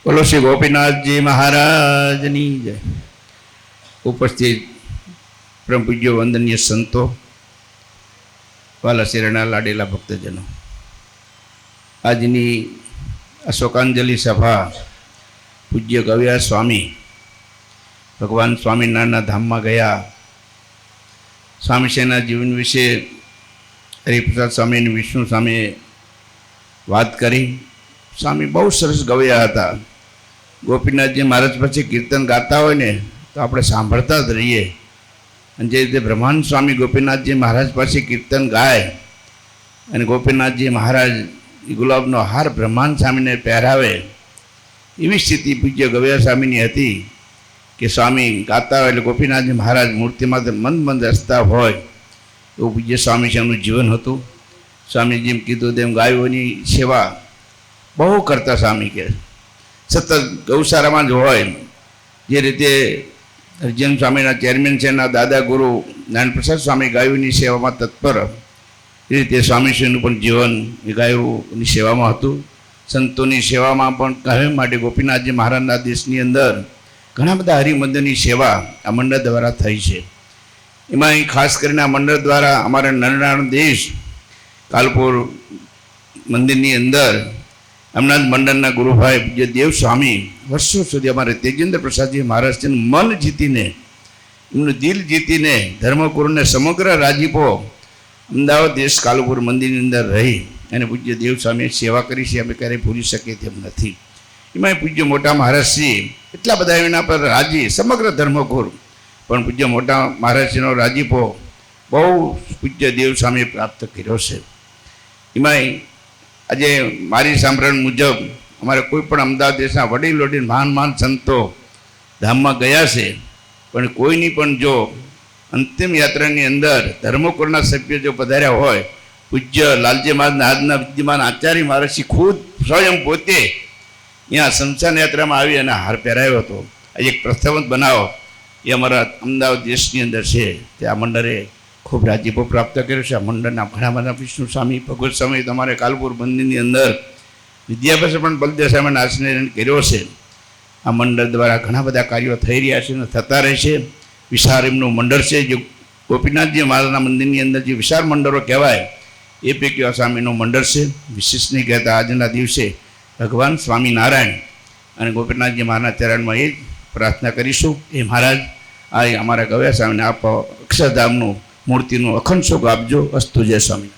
બોલો શ્રી ગોપીનાથજી મહારાજની જય. ઉપસ્થિત પરમ પૂજ્ય વંદનીય સંતો, વાલા શેરણા લાડેલા ભક્તજનો, આજની અશોકાંજલિ સભા પૂજ્ય ગવ્યા સ્વામી ભગવાન સ્વામિનારાયણના ધામમાં ગયા. સ્વામીશ્રીના જીવન વિશે હરિપ્રસાદ સ્વામી અને વિષ્ણુ સ્વામીએ વાત કરી. સ્વામી બહુ સરસ ગવ્યા હતા. ગોપીનાથજી મહારાજ પછી કીર્તન ગાતા હોય ને તો આપણે સાંભળતા જ રહીએ. અને જે રીતે બ્રહ્માનંદ સ્વામી ગોપીનાથજી મહારાજ પાસે કીર્તન ગાય અને ગોપીનાથજી મહારાજ ગુલાબનો હાર બ્રહ્માનંદ સ્વામીને પહેરાવે, એવી સ્થિતિ પૂજ્ય ગવ્યા સ્વામીની હતી કે સ્વામી ગાતા હોય એટલે ગોપીનાથજી મહારાજ મૂર્તિમાં મંદ મંદ હસતા હોય એવું પૂજ્ય સ્વામીજીનું જીવન હતું. સ્વામીજીએ કીધું તેમ ગાયોની સેવા બહુ કરતા. સ્વામી કે સતત ગૌશાળામાં જ હોય. જે રીતે હરિજન સ્વામીના ચેરમેન છે એના દાદા ગુરુ નારાયણ પ્રસાદ સ્વામી ગાયોની સેવામાં તત્પર, એ રીતે સ્વામીશ્રીનું પણ જીવન એ ગાયોની સેવામાં હતું. સંતોની સેવામાં પણ કાયમ માટે ગોપીનાથજી મહારાજના દેશની અંદર ઘણા બધા હરિમંદિરની સેવા આ મંડળ દ્વારા થઈ છે. એમાં ખાસ કરીને આ મંડળ દ્વારા અમારા નરનારાયણ દેશ કાલપુર મંદિરની અંદર હમણાં જ મંડળના ગુરુભાઈ પૂજ્ય દેવ સ્વામી વર્ષો સુધી અમારે તેજેન્દ્ર પ્રસાદજી મહારાજનું મન જીતીને, એમનું દિલ જીતીને ધર્મગુરુને સમગ્ર રાજીપો અમદાવાદ દેશ કાલુપુર મંદિરની અંદર રહી અને પૂજ્ય દેવ સ્વામીએ સેવા કરી છે. અમે ક્યારેય ભૂલી શકીએ તેમ નથી. એમાં પૂજ્ય મોટા મહારાજશ્રી એટલા બધા એના પર રાજી, સમગ્ર ધર્મગુરુ પણ પૂજ્ય મોટા મહારાજશ્રીનો રાજીપો બહુ પૂજ્ય દેવ સ્વામીએ પ્રાપ્ત કર્યો છે. એમાંય આજે મારી સાંભળણ મુજબ અમારે કોઈ પણ અમદાવાદ દેશના વડીલ મહાન સંતો ધામમાં ગયા છે, પણ કોઈની પણ જો અંતિમ યાત્રાની અંદર ધર્મકુળના સભ્ય જો પધાર્યા હોય, પૂજ્ય લાલજી મહારાજના આજના વિદ્યમાન આચાર્ય મહારાજશ્રી ખુદ સ્વયં પોતે અહીંયા શમશાન યાત્રામાં આવી અને હાર પહેરાયો હતો. આ એક પ્રથમ બનાવો એ અમારા અમદાવાદ દેશની અંદર છે. તે આ મંડળે ખૂબ રાજીપો પ્રાપ્ત કર્યો છે. આ મંડળના ઘણા બધા વિષ્ણુ સ્વામી, ભગવત સ્વામી તમારે કાલપુર મંદિરની અંદર વિદ્યાભ્યાસ પણ બલદેવ સ્વામીના આશ્રય કર્યો છે. આ મંડળ દ્વારા ઘણા બધા કાર્યો થઈ રહ્યા છે અને થતા રહે છે. વિશાળ એમનું મંડળ છે. જે ગોપીનાથજી મહારાજના મંદિરની અંદર જે વિશાળ મંડળો કહેવાય એ પૈકી આ સ્વામીનું મંડળ છે. વિશેષ નહીં કહેતા આજના દિવસે ભગવાન સ્વામિનારાયણ અને ગોપીનાથજી મહારાજના ચરણમાં એ જ પ્રાર્થના કરીશું. એ મહારાજ આ અમારા ગવ્યા સ્વામીને આપ અક્ષરધામનું મૂર્તિનું અખંડ સુખ આપજો. અસ્તુ જય સ્વામી.